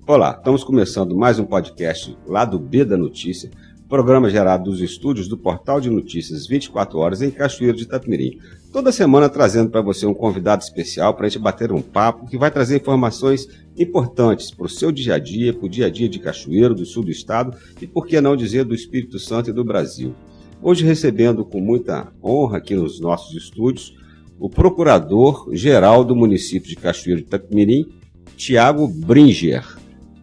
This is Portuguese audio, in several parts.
Olá, estamos começando mais um podcast Lado B da Notícia, programa gerado dos estúdios do Portal de Notícias 24 Horas em Cachoeiro de Itapemirim. Toda semana trazendo para você um convidado especial para a gente bater um papo que vai trazer informações importantes para o seu dia a dia, para o dia a dia de Cachoeiro, do sul do estado e, por que não dizer, do Espírito Santo e do Brasil. Hoje recebendo com muita honra aqui nos nossos estúdios o Procurador-Geral do município de Cachoeiro de Itapemirim, Tiago Bringer.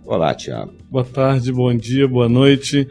Olá, Tiago. Boa tarde, bom dia, boa noite.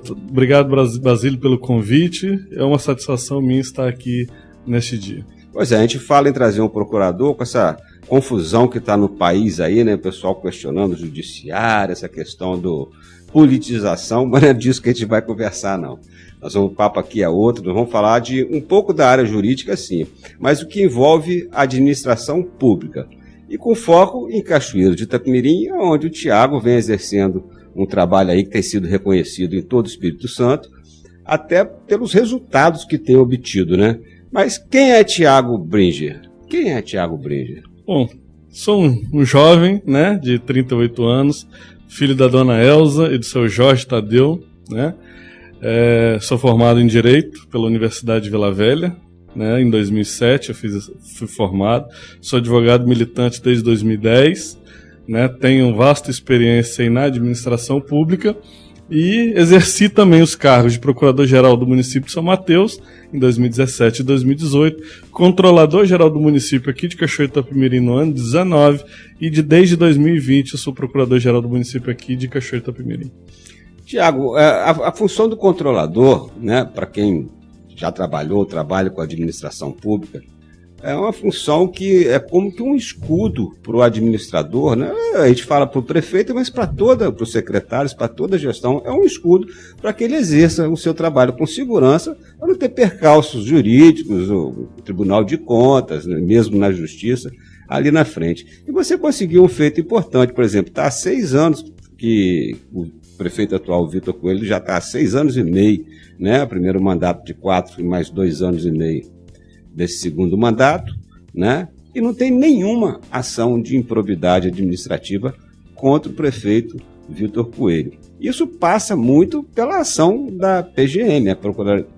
Obrigado, Basílio, pelo convite. É uma satisfação minha estar aqui neste dia. Pois é, a gente fala em trazer um procurador com essa confusão que está no país aí, né? O pessoal questionando o judiciário, essa questão do politização, mas não é disso que a gente vai conversar, não. O papo aqui é outro, nós vamos falar de um pouco da área jurídica, sim, mas o que envolve a administração pública. E com foco em Cachoeiro de Itapemirim, onde o Tiago vem exercendo um trabalho aí que tem sido reconhecido em todo o Espírito Santo, até pelos resultados que tem obtido, né? Mas quem é Tiago Bringer? Quem é Tiago Bringer? Bom, sou um jovem, né, de 38 anos, filho da dona Elza e do seu Jorge Tadeu, né? Sou formado em Direito pela Universidade de Vila Velha, né? Em 2007 eu fui formado, sou advogado militante desde 2010, né? Tenho vasta experiência na administração pública e exerci também os cargos de Procurador-Geral do município de São Mateus em 2017 e 2018, Controlador-Geral do município aqui de Cachoeiro de Itapemirim no ano 2019 e desde 2020 eu sou Procurador-Geral do município aqui de Cachoeiro de Itapemirim. Tiago, a função do controlador, né, para quem já trabalha com a administração pública, é uma função que é como que um escudo para o administrador, né? A gente fala para o prefeito, mas para os secretários, para toda a gestão, é um escudo para que ele exerça o seu trabalho com segurança, para não ter percalços jurídicos, o Tribunal de Contas, né, mesmo na Justiça, ali na frente. E você conseguiu um feito importante, por exemplo, está há 6 anos que o prefeito atual, Vitor Coelho, já está há 6 anos e meio, né? O primeiro mandato de 4 e mais 2 anos e meio desse segundo mandato, né? E não tem nenhuma ação de improbidade administrativa contra o prefeito Vitor Coelho. Isso passa muito pela ação da PGM, a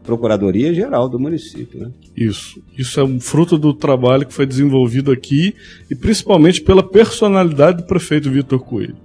Procuradoria Geral do município, né? Isso é um fruto do trabalho que foi desenvolvido aqui e principalmente pela personalidade do prefeito Vitor Coelho.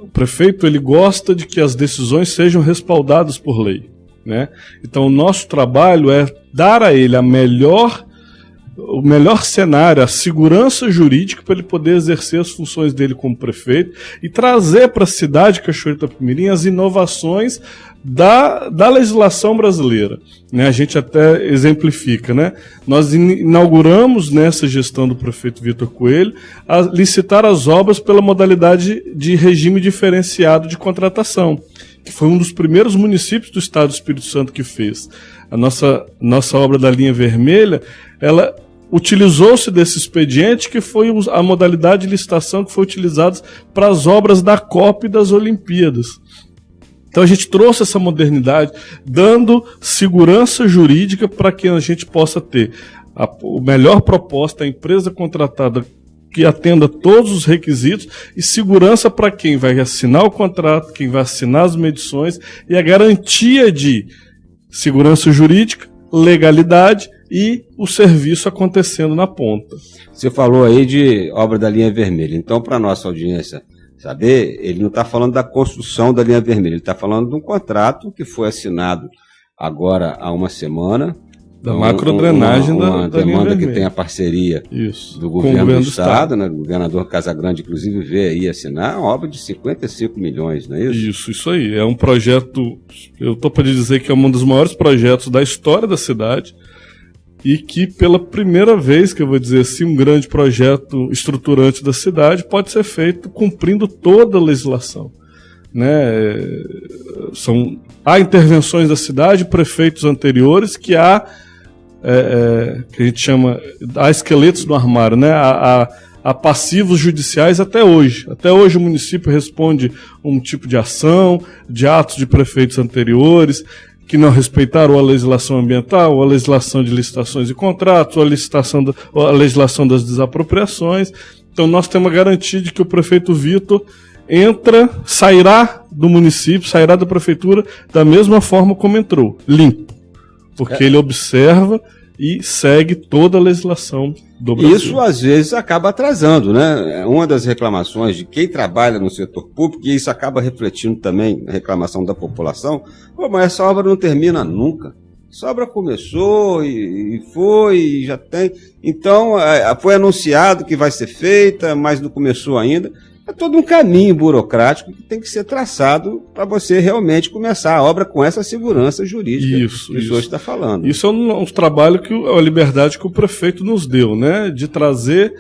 O prefeito ele gosta de que as decisões sejam respaldadas por lei, né? Então o nosso trabalho é dar a ele o melhor cenário, a segurança jurídica para ele poder exercer as funções dele como prefeito e trazer para a cidade de Cachoeiro de Itapemirim as inovações da legislação brasileira, né? A gente até exemplifica, né? Nós inauguramos nessa gestão do prefeito Vitor Coelho a licitar as obras pela modalidade de regime diferenciado de contratação, que foi um dos primeiros municípios do estado do Espírito Santo que fez. A nossa obra da linha vermelha, ela utilizou-se desse expediente que foi a modalidade de licitação que foi utilizada para as obras da Copa e das Olimpíadas. Então a gente trouxe essa modernidade, dando segurança jurídica para que a gente possa ter a melhor proposta, a empresa contratada que atenda todos os requisitos e segurança para quem vai assinar o contrato, quem vai assinar as medições e a garantia de segurança jurídica, legalidade e o serviço acontecendo na ponta. Você falou aí de obra da linha vermelha, então para a nossa audiência saber, ele não está falando da construção da linha vermelha, ele está falando de um contrato que foi assinado agora há uma semana. Da macrodrenagem uma da linha demanda vermelha. Que tem a parceria Isso, do governo do Estado, né? O governador Casagrande, inclusive, veio aí assinar uma obra de 55 milhões, não é isso? Isso aí. É um projeto, eu estou para dizer que é um dos maiores projetos da história da cidade e que pela primeira vez, que eu vou dizer assim, um grande projeto estruturante da cidade pode ser feito cumprindo toda a legislação, né? Há intervenções da cidade, prefeitos anteriores, que há que a gente chama, há esqueletos no armário, né? Há passivos judiciais até hoje. Até hoje o município responde um tipo de ação, de atos de prefeitos anteriores, que não respeitaram a legislação ambiental, a legislação de licitações e contratos, a legislação das desapropriações. Então nós temos a garantia de que o prefeito Vitor sairá do município, sairá da prefeitura da mesma forma como entrou, limpo. Porque ele observa e segue toda a legislação do Brasil. Isso, às vezes, acaba atrasando, né? Uma das reclamações de quem trabalha no setor público, e isso acaba refletindo também na reclamação da população, mas essa obra não termina nunca. Essa obra começou e foi, e já tem. Então, foi anunciado que vai ser feita, mas não começou ainda. É todo um caminho burocrático que tem que ser traçado para você realmente começar a obra com essa segurança jurídica que o senhor está falando. Isso é um trabalho, a liberdade que o prefeito nos deu, né? De trazer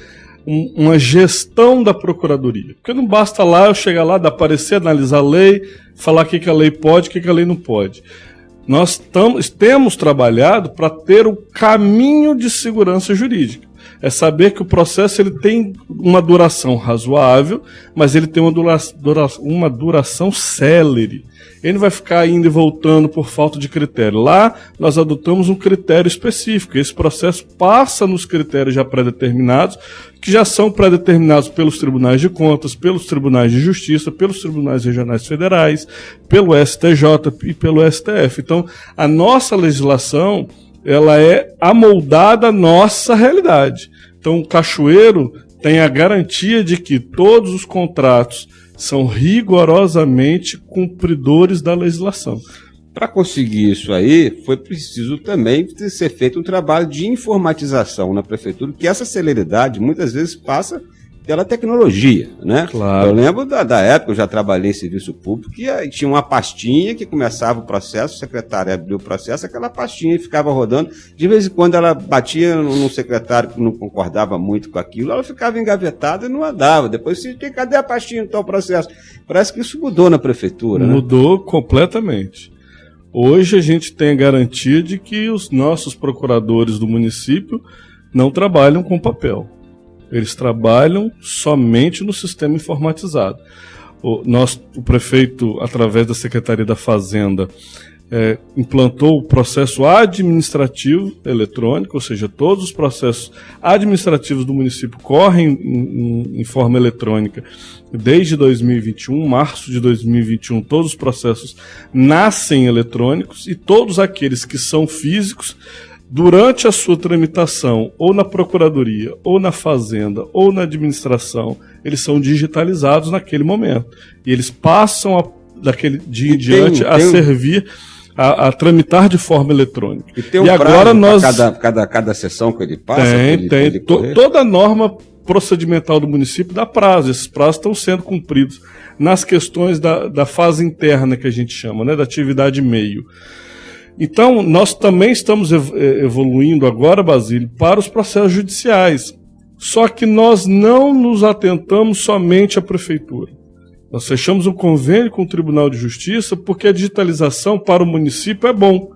uma gestão da procuradoria. Porque não basta eu chegar lá, aparecer, analisar a lei, falar o que a lei pode, o que a lei não pode. Nós temos trabalhado para ter o caminho de segurança jurídica. É saber que o processo ele tem uma duração razoável, mas ele tem uma duração célere. Ele não vai ficar indo e voltando por falta de critério. Lá, nós adotamos um critério específico. Esse processo passa nos critérios já pré-determinados, que já são pré-determinados pelos tribunais de contas, pelos tribunais de justiça, pelos tribunais regionais federais, pelo STJ e pelo STF. Então, a nossa legislação ela é amoldada à nossa realidade. Então, o Cachoeiro tem a garantia de que todos os contratos são rigorosamente cumpridores da legislação. Para conseguir isso aí, foi preciso também ser feito um trabalho de informatização na prefeitura, que essa celeridade muitas vezes passa pela tecnologia, né? Claro. Eu lembro da época, eu já trabalhei em serviço público, que tinha uma pastinha que começava o processo, o secretário abriu o processo, aquela pastinha ficava rodando, de vez em quando ela batia num secretário que não concordava muito com aquilo, ela ficava engavetada e não andava. Depois, cadê a pastinha então o processo? Parece que isso mudou na prefeitura, né? Mudou completamente. Hoje a gente tem a garantia de que os nossos procuradores do município não trabalham com papel. Eles trabalham somente no sistema informatizado. O prefeito, através da Secretaria da Fazenda, implantou o processo administrativo eletrônico, ou seja, todos os processos administrativos do município correm em forma eletrônica desde 2021, março de 2021, todos os processos nascem eletrônicos e todos aqueles que são físicos, durante a sua tramitação, ou na Procuradoria, ou na Fazenda, ou na administração, eles são digitalizados naquele momento. E eles passam, daquele dia em diante, a servir, a tramitar de forma eletrônica. E tem um agora nós cada sessão que ele passa? Tem. Toda a norma procedimental do município dá prazo. Esses prazos estão sendo cumpridos nas questões da fase interna, que a gente chama, né, da atividade meio. Então, nós também estamos evoluindo agora, Basílio, para os processos judiciais. Só que nós não nos atentamos somente à prefeitura. Nós fechamos um convênio com o Tribunal de Justiça porque a digitalização para o município é bom.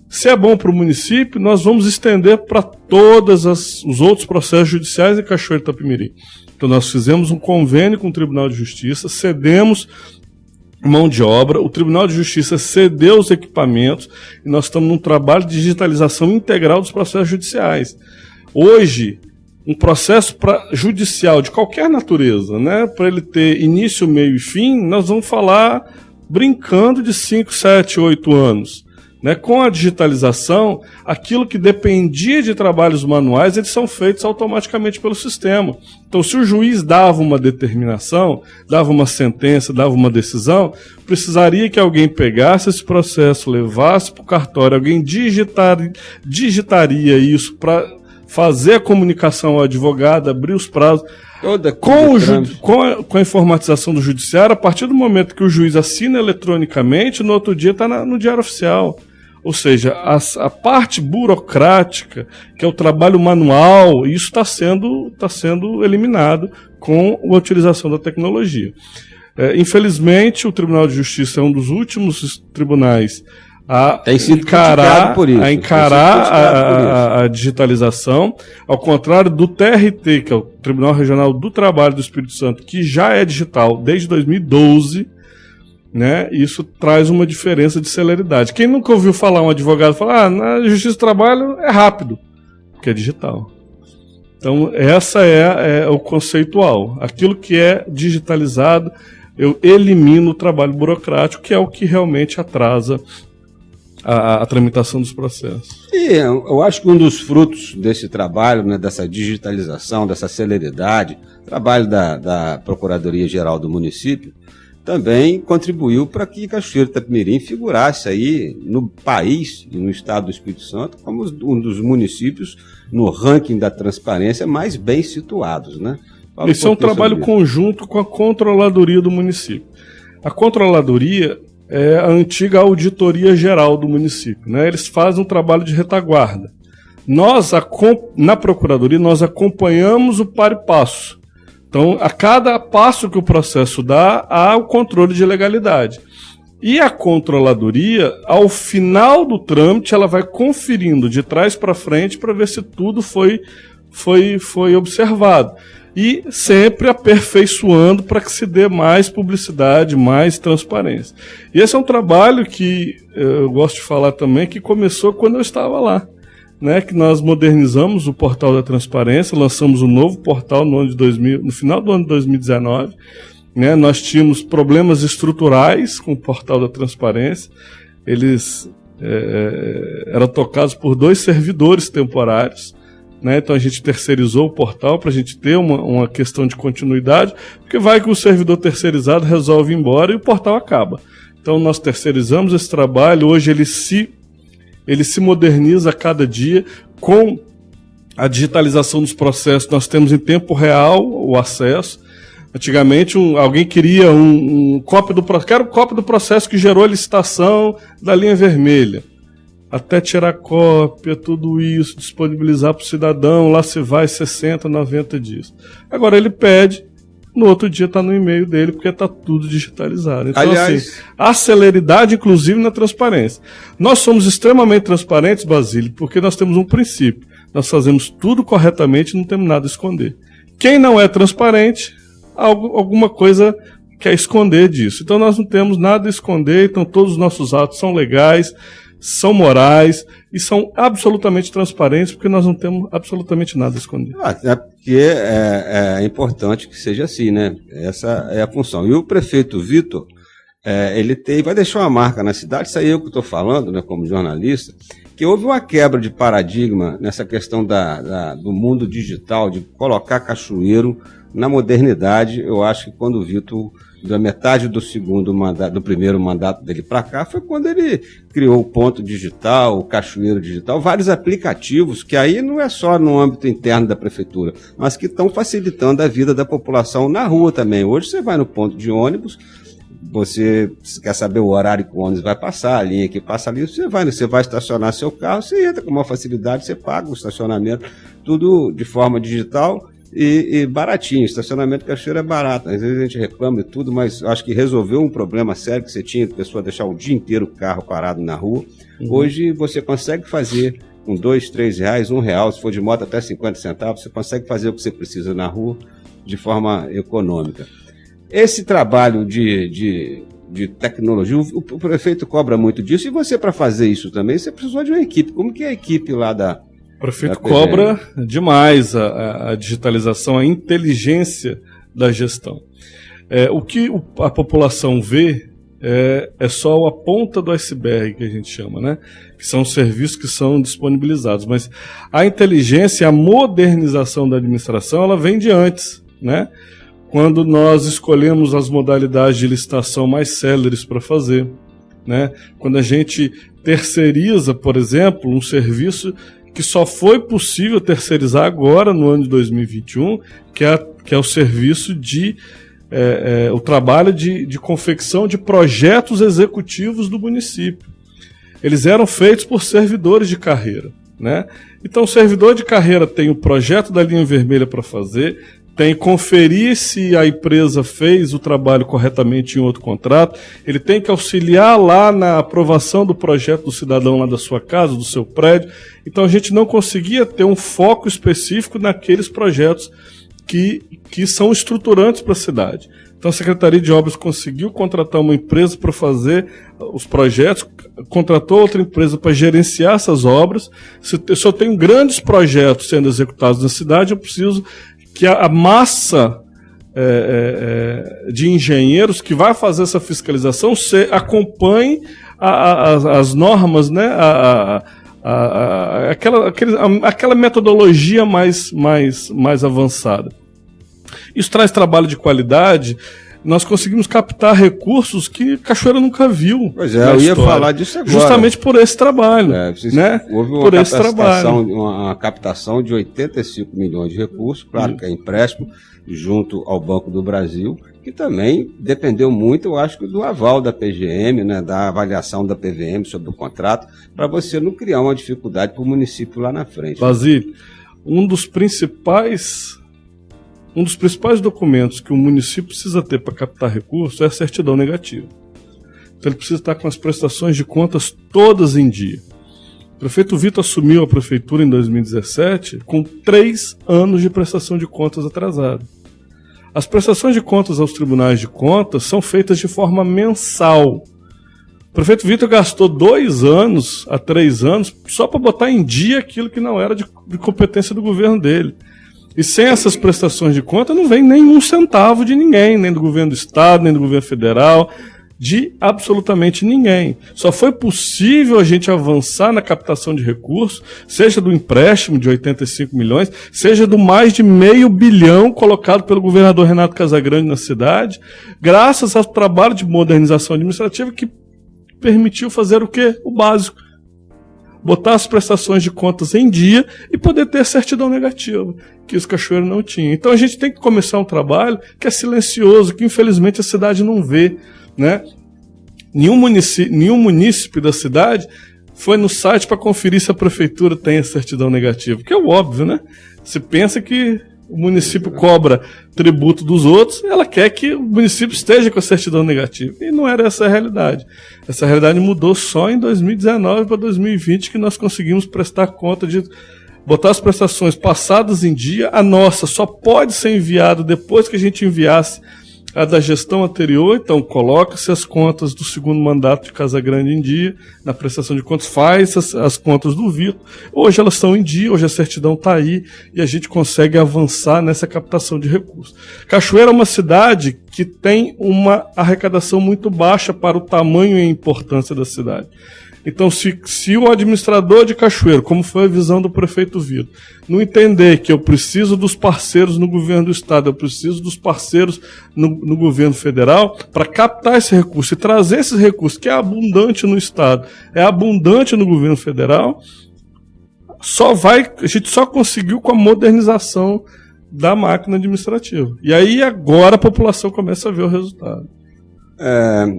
Se é bom para o município, nós vamos estender para todos os outros processos judiciais em Cachoeiro e Itapemirim. Então, nós fizemos um convênio com o Tribunal de Justiça, cedemos mão de obra, o Tribunal de Justiça cedeu os equipamentos e nós estamos num trabalho de digitalização integral dos processos judiciais. Hoje, um processo judicial de qualquer natureza, né, para ele ter início, meio e fim, nós vamos falar brincando de 5, 7, 8 anos. Né? Com a digitalização, aquilo que dependia de trabalhos manuais, eles são feitos automaticamente pelo sistema. Então, se o juiz dava uma determinação, dava uma sentença, dava uma decisão, precisaria que alguém pegasse esse processo, levasse para o cartório, alguém digitaria isso para fazer a comunicação ao advogado, abrir os prazos. Com a informatização do judiciário, a partir do momento que o juiz assina eletronicamente, no outro dia está no Diário Oficial. Ou seja, a parte burocrática, que é o trabalho manual, isso está sendo eliminado com a utilização da tecnologia. Infelizmente, o Tribunal de Justiça é um dos últimos tribunais a encarar a digitalização, ao contrário do TRT, que é o Tribunal Regional do Trabalho do Espírito Santo, que já é digital desde 2012, né? Isso traz uma diferença de celeridade. Quem nunca ouviu falar um advogado falar, na Justiça do Trabalho é rápido, porque é digital. Então, essa é o conceitual. Aquilo que é digitalizado, eu elimino o trabalho burocrático, que é o que realmente atrasa a tramitação dos processos. E eu acho que um dos frutos desse trabalho, né, dessa digitalização, dessa celeridade, trabalho da Procuradoria-Geral do município, também contribuiu para que Cachoeiro de Itapemirim figurasse aí no país e no estado do Espírito Santo como um dos municípios no ranking da transparência mais bem situados, né? Isso é um trabalho conjunto com a Controladoria do município. A Controladoria é a antiga Auditoria Geral do município, né? Eles fazem um trabalho de retaguarda. Nós, na Procuradoria, nós acompanhamos o par e passo. Então, a cada passo que o processo dá, há o controle de legalidade. E a Controladoria, ao final do trâmite, ela vai conferindo de trás para frente para ver se tudo foi observado. E sempre aperfeiçoando para que se dê mais publicidade, mais transparência. E esse é um trabalho que eu gosto de falar também, que começou quando eu estava lá. Né, que nós modernizamos o portal da transparência, lançamos um novo portal no final do ano de 2019. Né, nós tínhamos problemas estruturais com o portal da transparência. Eles eram tocados por 2 servidores temporários. Né, então a gente terceirizou o portal para a gente ter uma questão de continuidade, porque vai que o servidor terceirizado resolve ir embora e o portal acaba. Então nós terceirizamos esse trabalho, hoje ele se moderniza a cada dia. Com a digitalização dos processos, nós temos em tempo real o acesso. Antigamente, alguém queria quero cópia do processo que gerou a licitação da linha vermelha. Até tirar cópia, tudo isso, disponibilizar para o cidadão, lá se vai 60, 90 dias. Agora ele pede, no outro dia está no e-mail dele, porque está tudo digitalizado. Então, aliás, assim, a celeridade, inclusive, na transparência. Nós somos extremamente transparentes, Basílio, porque nós temos um princípio. Nós fazemos tudo corretamente e não temos nada a esconder. Quem não é transparente, alguma coisa quer esconder disso. Então, nós não temos nada a esconder, então todos os nossos atos são legais, são morais e são absolutamente transparentes, porque nós não temos absolutamente nada a esconder. É porque é importante que seja assim, né? Essa é a função. E o prefeito Vitor, ele vai deixar uma marca na cidade, isso aí eu que estou falando, né, como jornalista, que houve uma quebra de paradigma nessa questão do mundo digital, de colocar Cachoeiro na modernidade. Eu acho que quando o Vitor, da metade do primeiro mandato dele para cá, foi quando ele criou o Ponto Digital, o Cachoeiro Digital, vários aplicativos que aí não é só no âmbito interno da prefeitura, mas que estão facilitando a vida da população na rua também. Hoje você vai no ponto de ônibus, você quer saber o horário que o ônibus vai passar, a linha que passa ali, você vai estacionar seu carro, você entra com uma facilidade, você paga o estacionamento, tudo de forma digital. E baratinho, estacionamento Cachoeiro é barato. Às vezes a gente reclama e tudo, mas acho que resolveu um problema sério que você tinha, a pessoa deixar o dia inteiro o carro parado na rua. Hoje você consegue fazer com R$2, R$3, R$1, se for de moto até 50 centavos, você consegue fazer o que você precisa na rua de forma econômica. Esse trabalho de tecnologia, o prefeito cobra muito disso, e você, para fazer isso também, você precisou de uma equipe. Como que é a equipe lá O prefeito cobra demais a digitalização, a inteligência da gestão. O que a população vê é só a ponta do iceberg, que a gente chama, né? Que são os serviços que são disponibilizados. Mas a inteligência, a modernização da administração, ela vem de antes, né? Quando nós escolhemos as modalidades de licitação mais céleres para fazer, né? Quando a gente terceiriza, por exemplo, um serviço que só foi possível terceirizar agora, no ano de 2021, que é o serviço o trabalho de confecção de projetos executivos do município. Eles eram feitos por servidores de carreira, né? Então, o servidor de carreira tem o projeto da linha vermelha para fazer, tem que conferir se a empresa fez o trabalho corretamente em outro contrato, ele tem que auxiliar lá na aprovação do projeto do cidadão lá da sua casa, do seu prédio. Então a gente não conseguia ter um foco específico naqueles projetos que são estruturantes para a cidade. Então a Secretaria de Obras conseguiu contratar uma empresa para fazer os projetos, contratou outra empresa para gerenciar essas obras. Se eu tenho grandes projetos sendo executados na cidade, eu preciso que a massa de engenheiros que vai fazer essa fiscalização acompanhe as normas, né? Aquela metodologia mais avançada. Isso traz trabalho de qualidade. Nós conseguimos captar recursos que Cachoeira nunca viu. Pois é, eu ia falar disso agora. Justamente por esse trabalho. Né? Houve uma captação de 85 milhões de recursos, claro que é empréstimo, junto ao Banco do Brasil, que também dependeu muito, eu acho, do aval da PGM, né, da avaliação da PVM sobre o contrato, para você não criar uma dificuldade para o município lá na frente. Basílio, um dos principais documentos que o município precisa ter para captar recursos é a certidão negativa. Então ele precisa estar com as prestações de contas todas em dia. O prefeito Vitor assumiu a prefeitura em 2017 com 3 anos de prestação de contas atrasada. As prestações de contas aos tribunais de contas são feitas de forma mensal. O prefeito Vitor gastou 2 anos a 3 anos só para botar em dia aquilo que não era de competência do governo dele. E sem essas prestações de conta não vem nenhum centavo de ninguém, nem do governo do estado, nem do governo federal, de absolutamente ninguém. Só foi possível a gente avançar na captação de recursos, seja do empréstimo de 85 milhões, seja do mais de $500 milhão colocado pelo governador Renato Casagrande na cidade, graças ao trabalho de modernização administrativa que permitiu fazer o quê? O básico. Botar as prestações de contas em dia e poder ter certidão negativa, que os Cachoeiros não tinham. Então a gente tem que começar um trabalho que é silencioso, que infelizmente a cidade não vê, né? Nenhum munícipe da cidade foi no site para conferir se a prefeitura tem a certidão negativa, que é o óbvio, né? Se pensa que o município cobra tributo dos outros, ela quer que o município esteja com a certidão negativa. E não era essa a realidade. Essa realidade mudou só em 2019 para 2020, que nós conseguimos prestar conta de botar as prestações passadas em dia. A nossa só pode ser enviada depois que a gente enviasse a da gestão anterior. Então coloca-se as contas do segundo mandato de Casagrande em dia, na prestação de contas, faz as contas do Vitor. Hoje elas estão em dia, hoje a certidão está aí e a gente consegue avançar nessa captação de recursos. Cachoeira é uma cidade que tem uma arrecadação muito baixa para o tamanho e a importância da cidade. Então, se o administrador de Cachoeiro, como foi a visão do prefeito Vitor, não entender que eu preciso dos parceiros no governo do estado, eu preciso dos parceiros no governo federal, para captar esse recurso e trazer esse recurso, que é abundante no estado, é abundante no governo federal, a gente só conseguiu com a modernização da máquina administrativa. E aí agora a população começa a ver o resultado.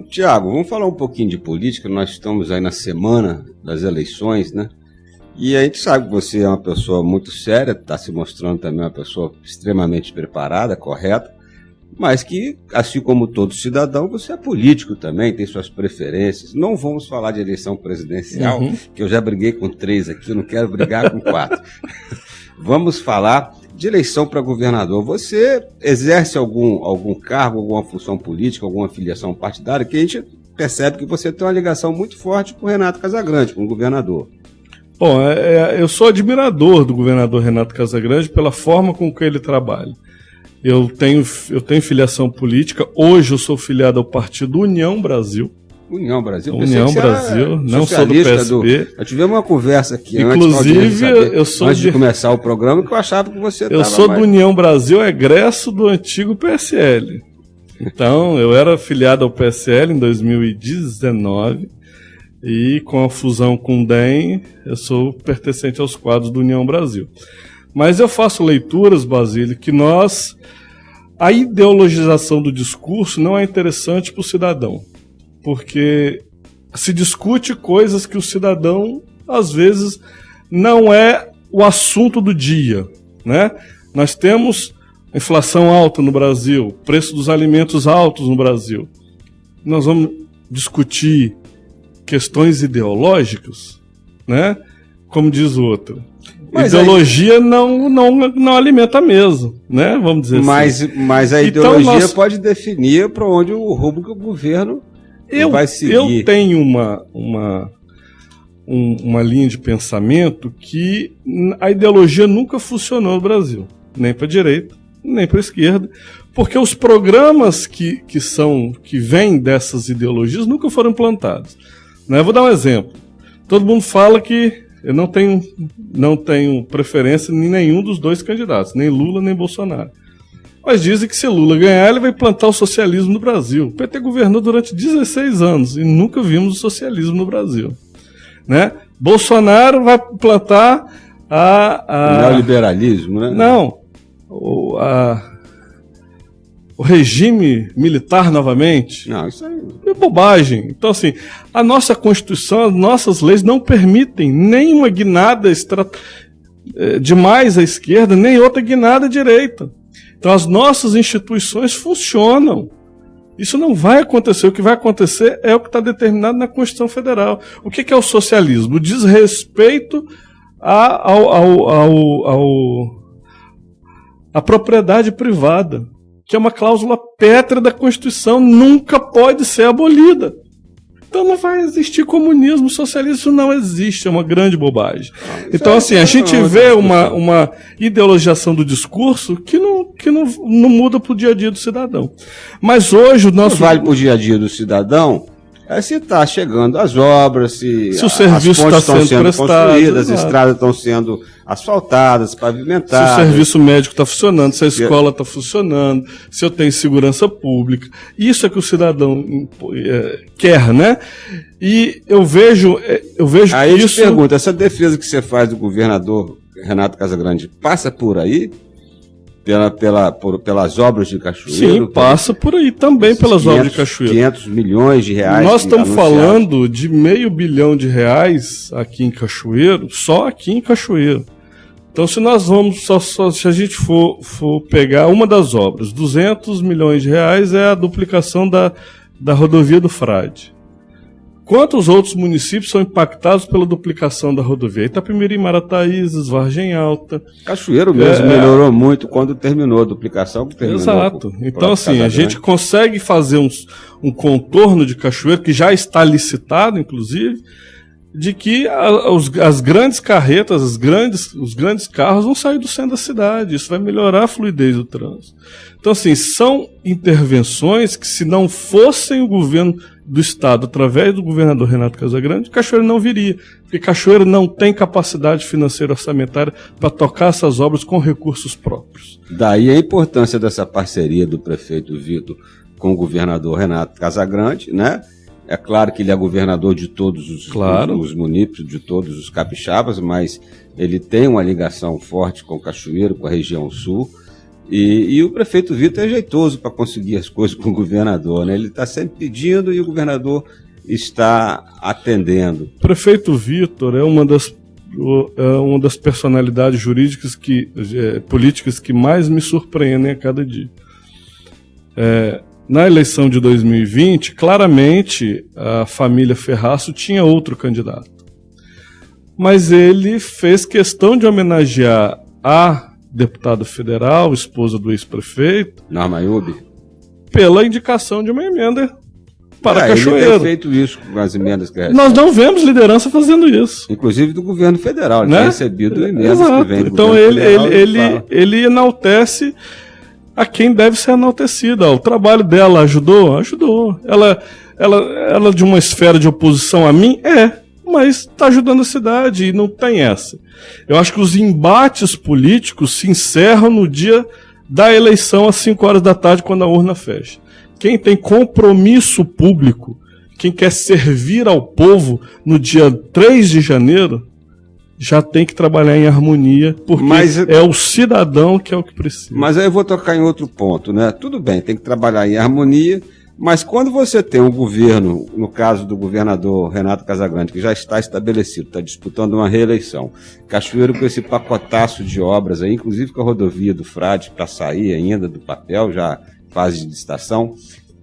Tiago, vamos falar um pouquinho de política. Nós estamos aí na semana das eleições, né? E a gente sabe que você é uma pessoa muito séria, está se mostrando também uma pessoa extremamente preparada, correta, mas que, assim como todo cidadão, você é político também, tem suas preferências. Não vamos falar de eleição presidencial, que eu já briguei com 3 aqui, eu não quero brigar com 4. Vamos falar de eleição para governador. Você exerce algum cargo, alguma função política, alguma filiação partidária, que a gente percebe que você tem uma ligação muito forte com o Renato Casagrande, com o governador. Bom, eu sou admirador do governador Renato Casagrande pela forma com que ele trabalha. Eu tenho filiação política, hoje eu sou filiado ao partido União Brasil. União Brasil? União Brasil, não sou do PSB. Eu tive uma conversa aqui inclusive, antes de começar o programa, que eu achava que você estava. Eu sou do União Brasil, egresso do antigo PSL. Então, eu era filiado ao PSL em 2019 e com a fusão com o DEM, eu sou pertencente aos quadros do União Brasil. Mas eu faço leituras, Basílio, que a ideologização do discurso não é interessante para o cidadão. Porque se discute coisas que o cidadão, às vezes, não é o assunto do dia, né? Nós temos inflação alta no Brasil, preço dos alimentos altos no Brasil. Nós vamos discutir questões ideológicas, né? como diz o outro. Mas ideologia não alimenta a mesa, né? Vamos dizer assim. Mas a ideologia pode definir para onde o rumo que o governo vai seguir. Eu tenho uma linha de pensamento que a ideologia nunca funcionou no Brasil, nem para a direita, nem para a esquerda, porque os programas que vêm dessas ideologias nunca foram implantados. Né? Eu vou dar um exemplo. Todo mundo fala que eu não tenho preferência em nenhum dos dois candidatos, nem Lula nem Bolsonaro. Mas dizem que se Lula ganhar, ele vai implantar o socialismo no Brasil. O PT governou durante 16 anos e nunca vimos o socialismo no Brasil. Né? Bolsonaro vai implantar o neoliberalismo, né? Não. O regime militar novamente. Não, isso aí é bobagem. Então, assim, a nossa Constituição, as nossas leis não permitem nenhuma guinada demais à esquerda, nem outra guinada à direita. Então, as nossas instituições funcionam. Isso não vai acontecer. O que vai acontecer é o que está determinado na Constituição Federal. O que é o socialismo? O desrespeito à propriedade privada, que é uma cláusula pétrea da Constituição, nunca pode ser abolida. Então não vai existir comunismo, socialismo, isso não existe, é uma grande bobagem. Então, assim, a gente vê uma ideologização do discurso que não muda para o dia a dia do cidadão. Mas hoje o nosso... Não vale para o dia a dia do cidadão se está chegando as obras, se o serviço está sendo prestado, construídas, as estradas estão sendo asfaltadas, pavimentadas. Se o serviço médico está funcionando, se a escola está funcionando, se eu tenho segurança pública. Isso é que o cidadão quer, né? E eu vejo aí que eu te pergunto, essa defesa que você faz do governador Renato Casagrande passa por aí? Pelas obras de Cachoeiro? Sim, passa por aí também pelas obras de Cachoeiro. 500 milhões de reais. Nós estamos falando de R$500 milhão aqui em Cachoeiro, só aqui em Cachoeiro. Então, se nós vamos, se a gente for pegar uma das obras, R$200 milhões é a duplicação da rodovia do Frade. Quantos outros municípios são impactados pela duplicação da rodovia? Itapemirim, Marataízes, Vargem Alta. Cachoeiro mesmo melhorou muito quando terminou a duplicação. Exato. Então, assim, a gente consegue fazer um contorno de Cachoeiro, que já está licitado, inclusive, de que as grandes carretas, os grandes carros vão sair do centro da cidade. Isso vai melhorar a fluidez do trânsito. Então, assim, são intervenções que, se não fossem o governo do Estado, através do governador Renato Casagrande, Cachoeiro não viria. Porque Cachoeiro não tem capacidade financeira orçamentária para tocar essas obras com recursos próprios. Daí a importância dessa parceria do prefeito Vitor com o governador Renato Casagrande, né? É claro que ele é governador de todos os municípios, de todos os capixabas, mas ele tem uma ligação forte com Cachoeiro, com a região sul. E o prefeito Vitor é jeitoso para conseguir as coisas com o governador, né? Ele está sempre pedindo e o governador está atendendo. O prefeito Vitor é uma das personalidades jurídicas políticas que mais me surpreendem a cada dia. Na eleição de 2020, claramente a família Ferraço tinha outro candidato. Mas ele fez questão de homenagear a deputada federal, esposa do ex-prefeito, Norma Iubi, pela indicação de uma emenda para Cachoeiro. Ele tem feito isso com as emendas que recebe. Nós não vemos liderança fazendo isso. Inclusive do governo federal, ele tem recebido emendas que vêm do então governo federal. Ele enaltece a quem deve ser enaltecida. O trabalho dela ajudou? Ajudou. Ela de uma esfera de oposição a mim? Mas está ajudando a cidade e não tem essa. Eu acho que os embates políticos se encerram no dia da eleição às 5 horas da tarde, quando a urna fecha. Quem tem compromisso público, quem quer servir ao povo no dia 3 de janeiro, já tem que trabalhar em harmonia, porque é o cidadão que é o que precisa. Mas aí eu vou tocar em outro ponto, né? Tudo bem, tem que trabalhar em harmonia, mas quando você tem um governo, no caso do governador Renato Casagrande, que já está estabelecido, está disputando uma reeleição, Cachoeiro com esse pacotaço de obras aí, inclusive com a rodovia do Frade para sair ainda do papel, já fase de licitação,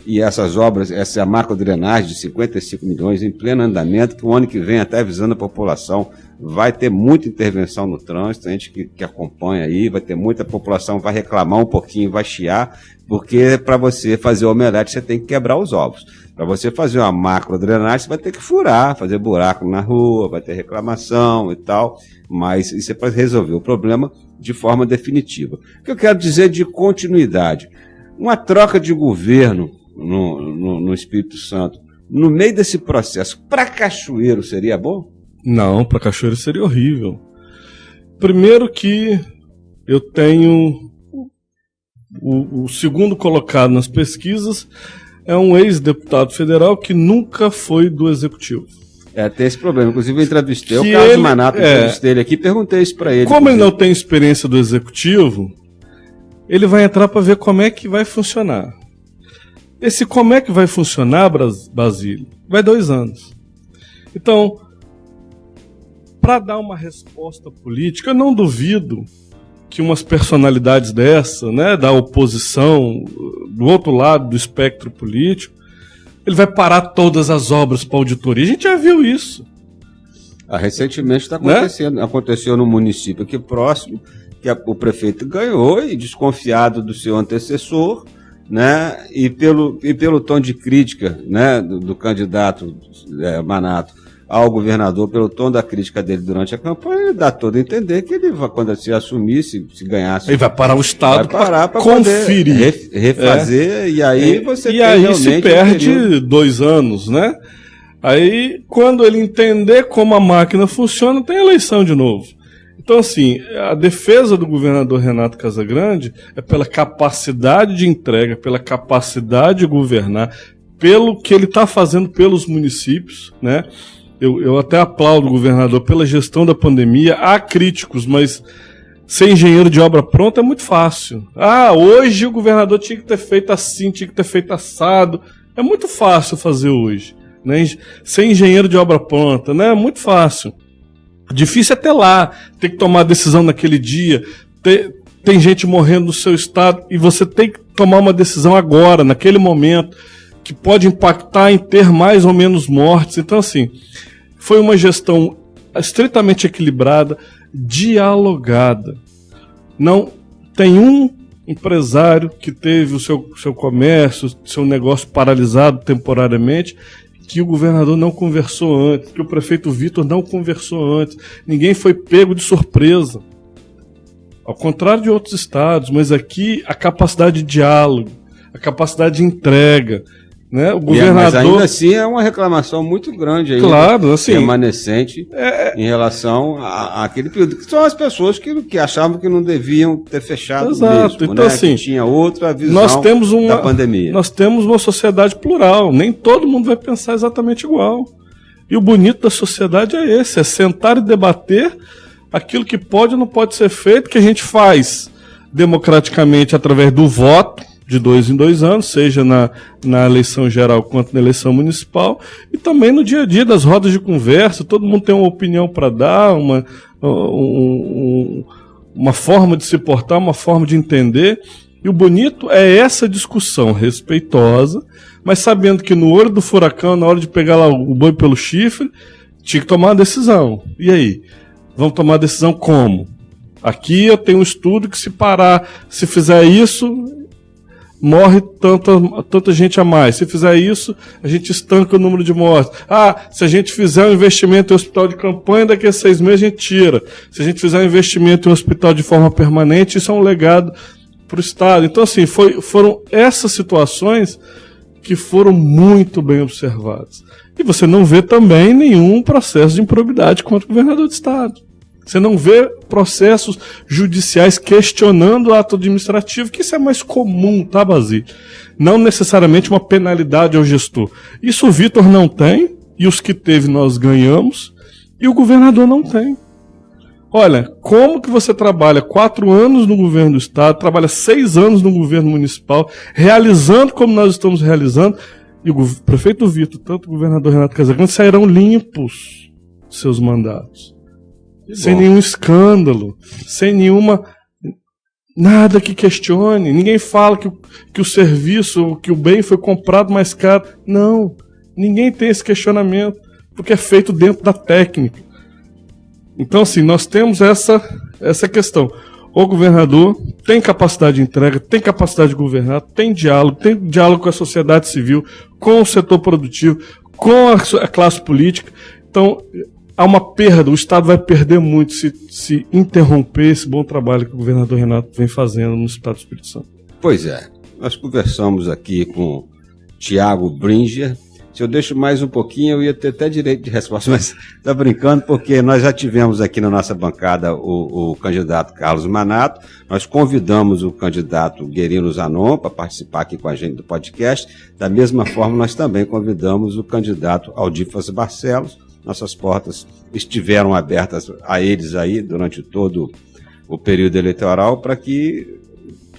e essas obras, essa macrodrenagem de 55 milhões em pleno andamento, que o ano que vem, até avisando a população, vai ter muita intervenção no trânsito, a gente que acompanha aí, vai ter muita população, vai reclamar um pouquinho, vai chiar, porque para você fazer o omelete você tem que quebrar os ovos. Para você fazer uma macrodrenagem você vai ter que furar, fazer buraco na rua, vai ter reclamação e tal, mas isso é para resolver o problema de forma definitiva. O que eu quero dizer de continuidade? Uma troca de governo no Espírito Santo, no meio desse processo, para Cachoeiro seria bom? Não, para Cachoeiro seria horrível. Primeiro que eu tenho o segundo colocado nas pesquisas é um ex-deputado federal que nunca foi do executivo. Tem esse problema. Inclusive eu entrevistei o Carlos Manato, entrevistei ele aqui e perguntei isso para ele. Como ele não tem experiência do executivo, ele vai entrar para ver como é que vai funcionar. Esse como é que vai funcionar, Basílio, vai 2 anos. Então, para dar uma resposta política, eu não duvido que umas personalidades dessa, né, da oposição, do outro lado do espectro político, ele vai parar todas as obras para auditoria. A gente já viu isso. Recentemente está acontecendo, né? Aconteceu no município aqui próximo, que o prefeito ganhou e desconfiado do seu antecessor, né, e pelo tom de crítica, né, do candidato Manato ao governador, pelo tom da crítica dele durante a campanha, ele dá todo a entender que ele vai, quando se assumir, se ganhasse, ele vai parar o Estado para conferir, refazer, e aí você e aí se perde 2 anos, né? Aí, quando ele entender como a máquina funciona, tem eleição de novo. Então, assim, a defesa do governador Renato Casagrande é pela capacidade de entrega, pela capacidade de governar, pelo que ele está fazendo pelos municípios, né? Eu até aplaudo o governador pela gestão da pandemia. Há críticos, mas ser engenheiro de obra pronta é muito fácil. Hoje o governador tinha que ter feito assim, tinha que ter feito assado. É muito fácil fazer hoje, né? Ser engenheiro de obra pronta, né? É muito fácil. Difícil é ter lá, ter que tomar decisão naquele dia, tem gente morrendo no seu estado e você tem que tomar uma decisão agora, naquele momento, que pode impactar em ter mais ou menos mortes. Então, assim, foi uma gestão estritamente equilibrada, dialogada. Não tem um empresário que teve o seu comércio, seu negócio paralisado temporariamente, que o governador não conversou antes, que o prefeito Vitor não conversou antes. Ninguém foi pego de surpresa. Ao contrário de outros estados, mas aqui a capacidade de diálogo, a capacidade de entrega, né? O governador... Mas ainda assim é uma reclamação muito grande aí, claro, assim, remanescente em relação àquele período, que são as pessoas que achavam que não deviam ter fechado. Exato. Mesmo, então, né? assim, que tinha outra visão da pandemia. Nós temos uma sociedade plural, nem todo mundo vai pensar exatamente igual. E o bonito da sociedade é esse, é sentar e debater aquilo que pode ou não pode ser feito, que a gente faz democraticamente através do voto, de 2 em 2 anos, seja na eleição geral quanto na eleição municipal, e também no dia a dia das rodas de conversa. Todo mundo tem uma opinião para dar, uma forma de se portar, uma forma de entender, e o bonito é essa discussão respeitosa, mas sabendo que no olho do furacão, na hora de pegar lá o boi pelo chifre, tinha que tomar uma decisão. E aí? Vamos tomar a decisão como? Aqui eu tenho um estudo que se fizer isso, morre tanta gente a mais. Se fizer isso, a gente estanca o número de mortes. Se a gente fizer um investimento em hospital de campanha, daqui a 6 meses a gente tira. Se a gente fizer um investimento em hospital de forma permanente, isso é um legado para o Estado. Então, assim, foram essas situações que foram muito bem observadas. E você não vê também nenhum processo de improbidade contra o governador do Estado. Você não vê processos judiciais questionando o ato administrativo, que isso é mais comum, tá, Basílio? Não necessariamente uma penalidade ao gestor. Isso o Vitor não tem, e os que teve nós ganhamos, e o governador não tem. Olha, como que você trabalha 4 anos no governo do Estado, trabalha 6 anos no governo municipal, realizando como nós estamos realizando, e o prefeito Vitor, tanto o governador Renato Casagrande, sairão limpos seus mandatos. Sem nenhum escândalo, sem nenhuma Nada que questione, ninguém fala que o serviço, que o bem foi comprado mais caro. Não, ninguém tem esse questionamento, porque é feito dentro da técnica. Então, assim, nós temos essa questão. O governador tem capacidade de entrega, tem capacidade de governar, tem diálogo com a sociedade civil, com o setor produtivo, com a classe política. Então, há uma perda, o Estado vai perder muito se interromper esse bom trabalho que o governador Renato vem fazendo no Estado do Espírito Santo. Pois é, nós conversamos aqui com Tiago Bringer. Se eu deixo mais um pouquinho, eu ia ter até direito de resposta, mas está brincando, porque nós já tivemos aqui na nossa bancada o candidato Carlos Manato, nós convidamos o candidato Guerino Zanon para participar aqui com a gente do podcast. Da mesma forma, nós também convidamos o candidato Aldífas Barcelos. Nossas portas estiveram abertas a eles aí durante todo o período eleitoral para que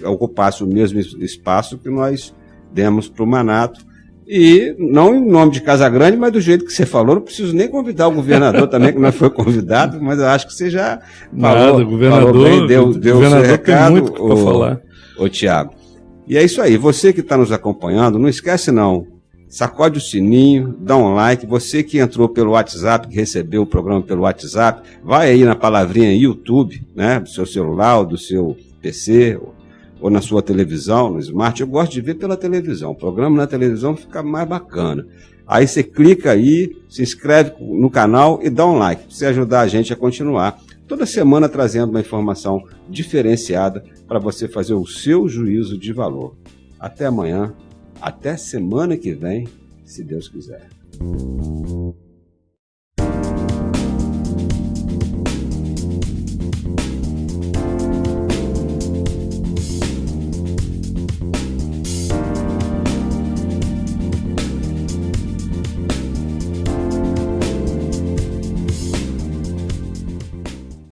ocupasse o mesmo espaço que nós demos para o Manato. E não em nome de Casagrande, mas do jeito que você falou, não preciso nem convidar o governador também, que não foi convidado, mas eu acho que você já falou, bem, deu o seu recado, tem muito para falar. Ô Tiago. E é isso aí, você que está nos acompanhando, não esquece não, sacode o sininho, dá um like. Você que entrou pelo WhatsApp, que recebeu o programa pelo WhatsApp, vai aí na palavrinha YouTube, né, do seu celular, ou do seu PC, ou na sua televisão, no Smart. Eu gosto de ver pela televisão, o programa na televisão fica mais bacana. Aí você clica aí, se inscreve no canal e dá um like, para você ajudar a gente a continuar. Toda semana trazendo uma informação diferenciada para você fazer o seu juízo de valor. Até amanhã. Até semana que vem, se Deus quiser.